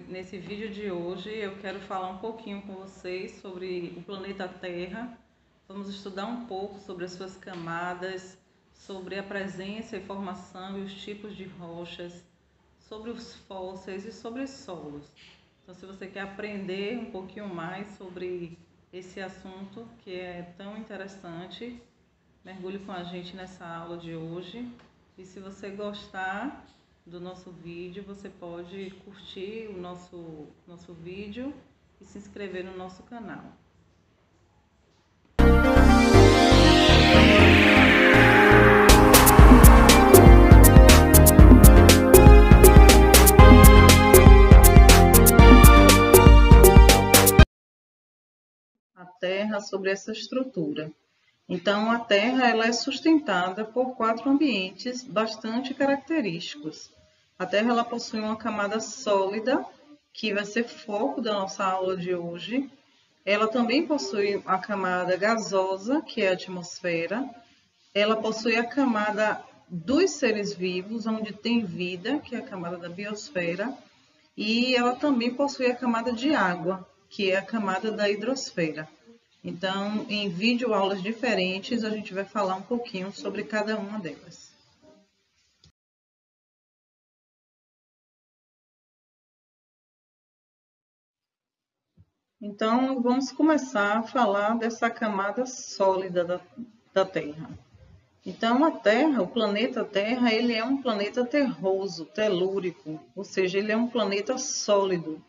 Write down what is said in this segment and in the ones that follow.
Nesse vídeo de hoje eu quero falar um pouquinho com vocês sobre o planeta Terra. Vamos estudar um pouco sobre as suas camadas, sobre a presença e formação e os tipos de rochas, sobre os fósseis e sobre solos. Então, se você quer aprender um pouquinho mais sobre esse assunto que é tão interessante, mergulhe com a gente nessa aula de hoje. E se você gostar do nosso vídeo, você pode curtir o nosso vídeo e se inscrever no nosso canal. A Terra sobre essa estrutura. Então, a Terra ela é sustentada por 4 ambientes bastante característicos. A Terra ela possui uma camada sólida, que vai ser foco da nossa aula de hoje. Ela também possui a camada gasosa, que é a atmosfera. Ela possui a camada dos seres vivos, onde tem vida, que é a camada da biosfera. E ela também possui a camada de água, que é a camada da hidrosfera. Então, em videoaulas diferentes, a gente vai falar um pouquinho sobre cada uma delas. Então, vamos começar a falar dessa camada sólida da Terra. Então, a Terra, o planeta Terra, ele é um planeta terroso, telúrico, ou seja, ele é um planeta sólido,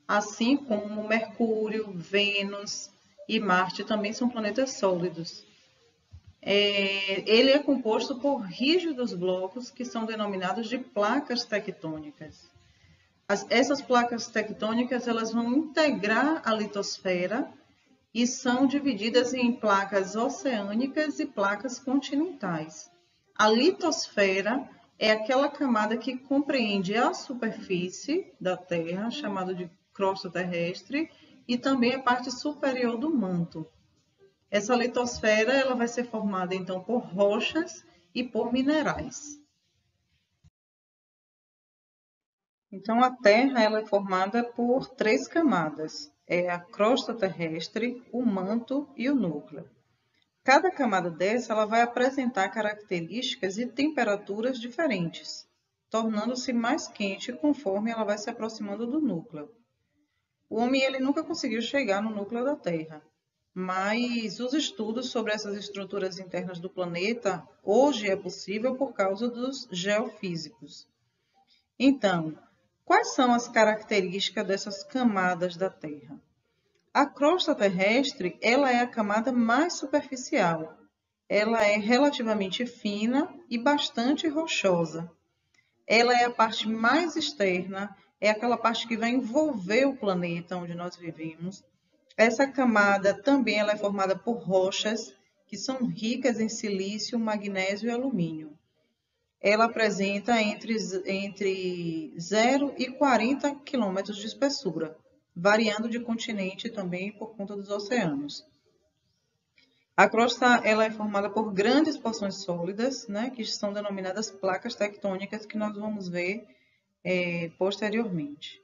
assim como Mercúrio, Vênus e Marte também são planetas sólidos. Ele é composto por rígidos blocos que são denominados de placas tectônicas. Essas placas tectônicas elas vão integrar a litosfera e são divididas em placas oceânicas e placas continentais. A litosfera é aquela camada que compreende a superfície da Terra, chamada de crosta terrestre, e também a parte superior do manto. Essa litosfera ela vai ser formada então por rochas e por minerais. Então a Terra ela é formada por 3 camadas: é a crosta terrestre, o manto e o núcleo. Cada camada dessa ela vai apresentar características e temperaturas diferentes, tornando-se mais quente conforme ela vai se aproximando do núcleo. O homem ele nunca conseguiu chegar no núcleo da Terra, mas os estudos sobre essas estruturas internas do planeta hoje é possível por causa dos geofísicos. Então, quais são as características dessas camadas da Terra? A crosta terrestre, ela é a camada mais superficial. Ela é relativamente fina e bastante rochosa. Ela é a parte mais externa, é aquela parte que vai envolver o planeta onde nós vivemos. Essa camada também ela é formada por rochas que são ricas em silício, magnésio e alumínio. Ela apresenta entre 0 e 40 quilômetros de espessura, variando de continente também por conta dos oceanos. A crosta ela é formada por grandes porções sólidas, né, que são denominadas placas tectônicas, que nós vamos ver posteriormente.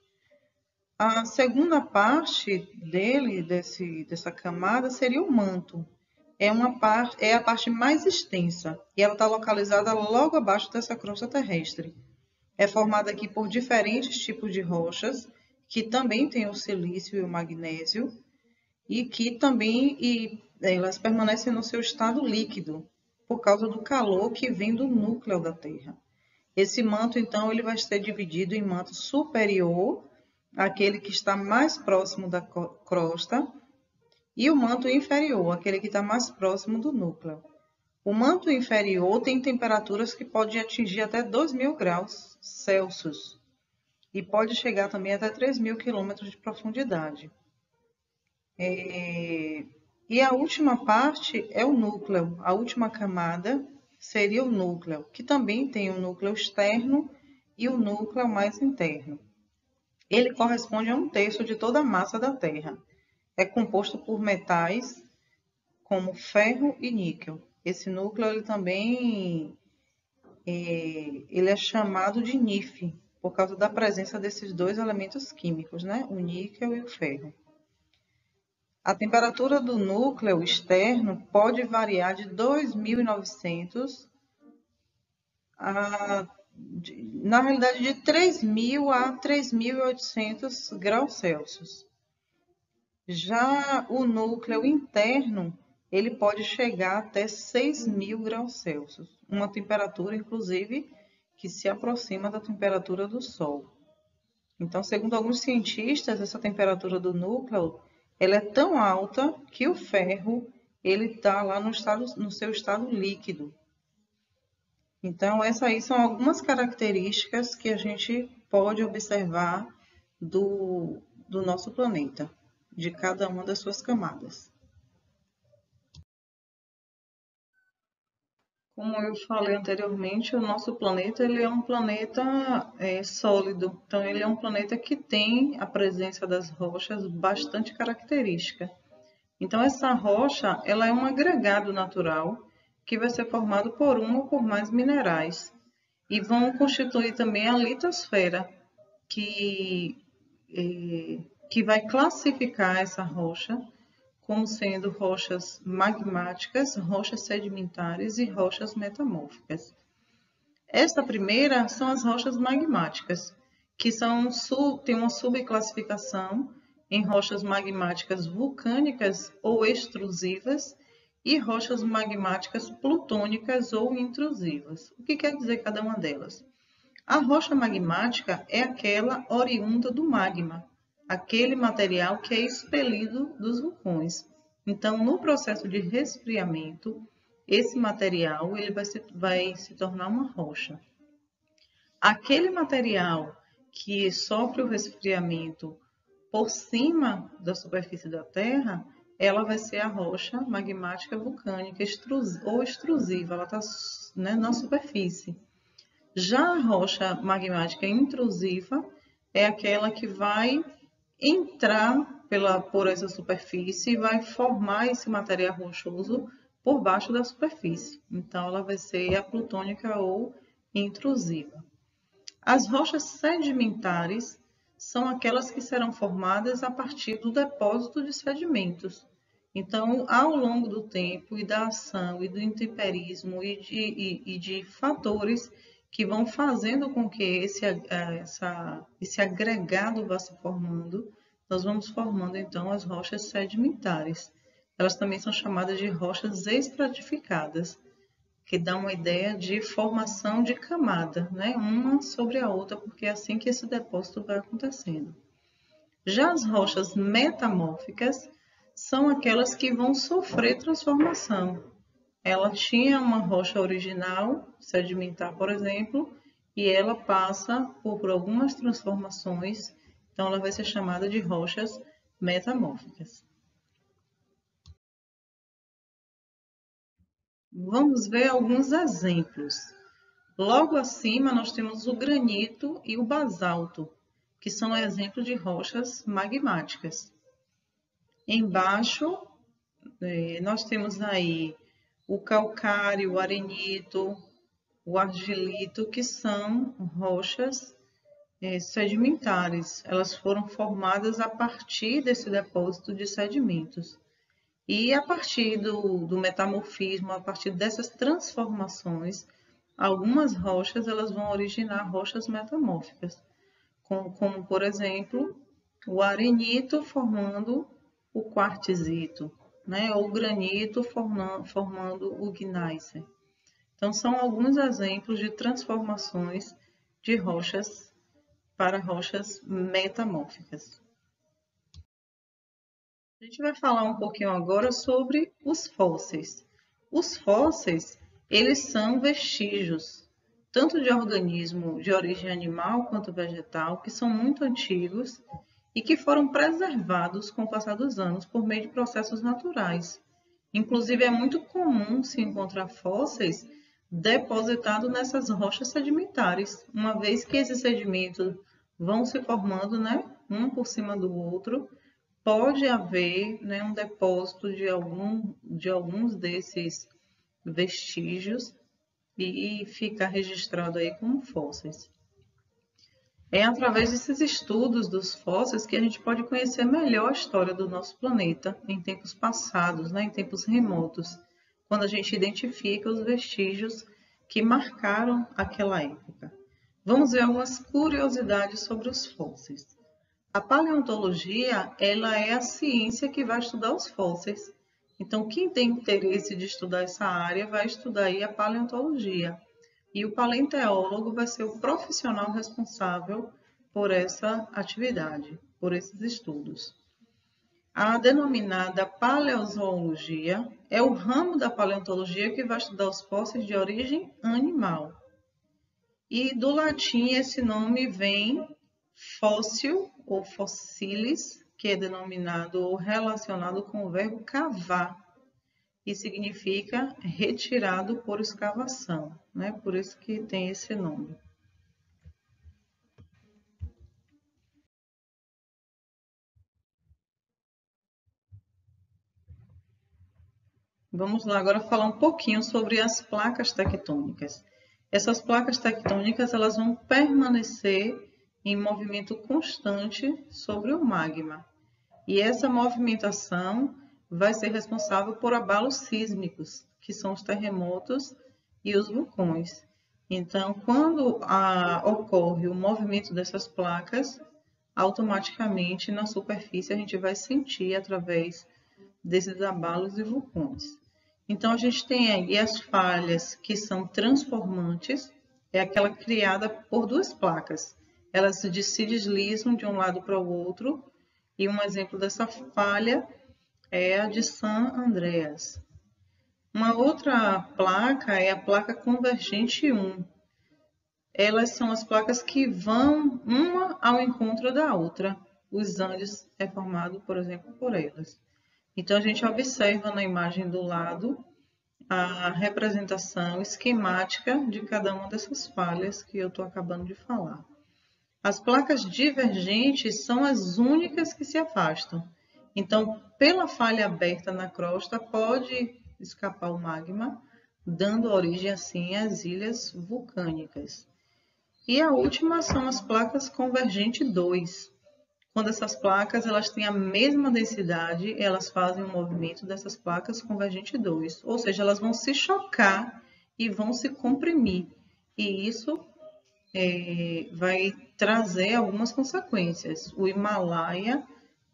A segunda parte dessa camada seria o manto. É a parte mais extensa e ela está localizada logo abaixo dessa crosta terrestre. É formada aqui por diferentes tipos de rochas, que também têm o silício e o magnésio, e que também elas permanecem no seu estado líquido, por causa do calor que vem do núcleo da Terra. Esse manto, então, ele vai ser dividido em manto superior, aquele que está mais próximo da crosta, e o manto inferior, aquele que está mais próximo do núcleo. O manto inferior tem temperaturas que podem atingir até 2.000 graus Celsius e pode chegar também até 3.000 quilômetros de profundidade. E a última parte é o núcleo. A última camada seria o núcleo, que também tem o núcleo externo e o núcleo mais interno. Ele corresponde a 1/3 de toda a massa da Terra. É composto por metais como ferro e níquel. Esse núcleo ele também ele é chamado de NIF, por causa da presença desses dois elementos químicos, né? O níquel e o ferro. A temperatura do núcleo externo pode variar de 2.900 na realidade, de 3.000 a 3.800 graus Celsius. Já o núcleo interno, ele pode chegar até 6.000 graus Celsius, uma temperatura, inclusive, que se aproxima da temperatura do Sol. Então, segundo alguns cientistas, essa temperatura do núcleo, ela é tão alta que o ferro, ele está lá no seu estado líquido. Então, essas aí são algumas características que a gente pode observar do nosso planeta, de cada uma das suas camadas. Como eu falei anteriormente, o nosso planeta ele é um planeta sólido. Então, ele é um planeta que tem a presença das rochas bastante característica. Então, essa rocha ela é um agregado natural que vai ser formado por um ou por mais minerais. E vão constituir também a litosfera, que vai classificar essa rocha como sendo rochas magmáticas, rochas sedimentares e rochas metamórficas. Esta primeira são as rochas magmáticas, que têm uma subclassificação em rochas magmáticas vulcânicas ou extrusivas e rochas magmáticas plutônicas ou intrusivas. O que quer dizer cada uma delas? A rocha magmática é aquela oriunda do magma, aquele material que é expelido dos vulcões. Então, no processo de resfriamento, esse material ele vai se tornar uma rocha. Aquele material que sofre o resfriamento por cima da superfície da Terra, ela vai ser a rocha magmática vulcânica ou extrusiva, ela está na superfície. Já a rocha magmática intrusiva é aquela que vai entrar por essa superfície e vai formar esse material rochoso por baixo da superfície. Então, ela vai ser a plutônica ou intrusiva. As rochas sedimentares são aquelas que serão formadas a partir do depósito de sedimentos. Então, ao longo do tempo e da ação e do intemperismo e de fatores que vão fazendo com que esse agregado vá se formando, nós vamos formando então as rochas sedimentares. Elas também são chamadas de rochas estratificadas, que dá uma ideia de formação de camada, né? Uma sobre a outra, porque é assim que esse depósito vai acontecendo. Já as rochas metamórficas são aquelas que vão sofrer transformação. Ela tinha uma rocha original, sedimentar, por exemplo, e ela passa por algumas transformações, então ela vai ser chamada de rochas metamórficas. Vamos ver alguns exemplos. Logo acima, nós temos o granito e o basalto, que são exemplos de rochas magmáticas. Embaixo, nós temos aí o calcário, o arenito, o argilito, que são rochas sedimentares. Elas foram formadas a partir desse depósito de sedimentos. E a partir do metamorfismo, a partir dessas transformações, algumas rochas elas vão originar rochas metamórficas, como por exemplo, o arenito formando o quartzito, né? Ou o granito formando o gneiss. Então, são alguns exemplos de transformações de rochas para rochas metamórficas. A gente vai falar um pouquinho agora sobre os fósseis. Os fósseis, eles são vestígios, tanto de organismo de origem animal quanto vegetal, que são muito antigos e que foram preservados com o passar dos anos por meio de processos naturais. Inclusive, é muito comum se encontrar fósseis depositados nessas rochas sedimentares, uma vez que esses sedimentos vão se formando, né, um por cima do outro, pode haver, né, um depósito de alguns desses vestígios e ficar registrado aí como fósseis. É através desses estudos dos fósseis que a gente pode conhecer melhor a história do nosso planeta em tempos passados, né, em tempos remotos, quando a gente identifica os vestígios que marcaram aquela época. Vamos ver algumas curiosidades sobre os fósseis. A paleontologia, ela é a ciência que vai estudar os fósseis. Então, quem tem interesse de estudar essa área vai estudar aí a paleontologia. E o paleontólogo vai ser o profissional responsável por essa atividade, por esses estudos. A denominada paleozoologia é o ramo da paleontologia que vai estudar os fósseis de origem animal. E do latim esse nome vem fóssil ou fossilis, que é denominado ou relacionado com o verbo cavar, e significa retirado por escavação, né? Por isso que tem esse nome. Vamos lá agora falar um pouquinho sobre as placas tectônicas. Essas placas tectônicas elas vão permanecer em movimento constante sobre o magma. E essa movimentação vai ser responsável por abalos sísmicos, que são os terremotos e os vulcões. Então, quando ocorre o movimento dessas placas, automaticamente na superfície a gente vai sentir através desses abalos e vulcões. Então, a gente tem aí as falhas que são transformantes, é aquela criada por duas placas. Elas se deslizam de um lado para o outro, e um exemplo dessa falha é a de San Andreas. Uma outra placa é a placa convergente 1. Elas são as placas que vão uma ao encontro da outra. Os Andes é formado, por exemplo, por elas. Então, a gente observa na imagem do lado a representação esquemática de cada uma dessas falhas que eu estou acabando de falar. As placas divergentes são as únicas que se afastam. Então, pela falha aberta na crosta, pode escapar o magma, dando origem assim às ilhas vulcânicas. E a última são as placas convergente 2. Quando essas placas elas têm a mesma densidade, elas fazem o movimento dessas placas convergente 2, ou seja, elas vão se chocar e vão se comprimir. E isso vai trazer algumas consequências. O Himalaia,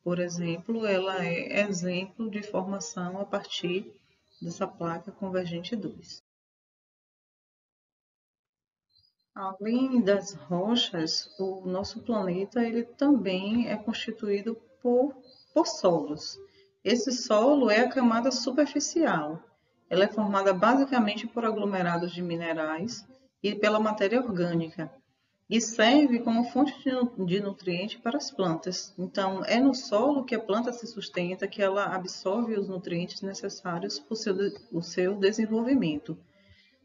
por exemplo, ela é exemplo de formação a partir dessa placa convergente 2. Além das rochas, o nosso planeta ele também é constituído por solos. Esse solo é a camada superficial. Ela é formada basicamente por aglomerados de minerais e pela matéria orgânica e serve como fonte de nutriente para as plantas. Então, é no solo que a planta se sustenta, que ela absorve os nutrientes necessários para o seu desenvolvimento.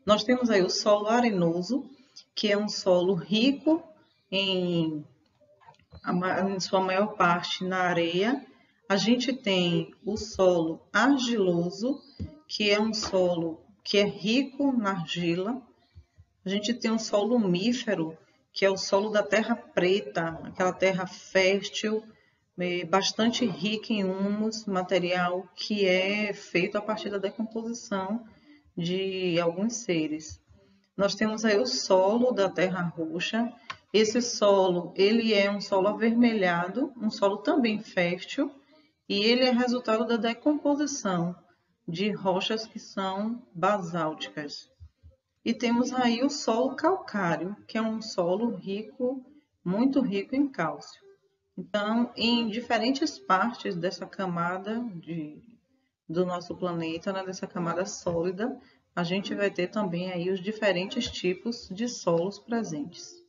Nós temos aí o solo arenoso, que é um solo rico em sua maior parte na areia. A gente tem o solo argiloso, que é um solo que é rico na argila. A gente tem um solo umífero, que é o solo da terra preta, aquela terra fértil, bastante rica em humus, material que é feito a partir da decomposição de alguns seres. Nós temos aí o solo da terra roxa. Esse solo, ele é um solo avermelhado, um solo também fértil, e ele é resultado da decomposição de rochas que são basálticas. E temos aí o solo calcário, que é um solo rico, muito rico em cálcio. Então, em diferentes partes dessa camada do nosso planeta, né, dessa camada sólida, a gente vai ter também aí os diferentes tipos de solos presentes.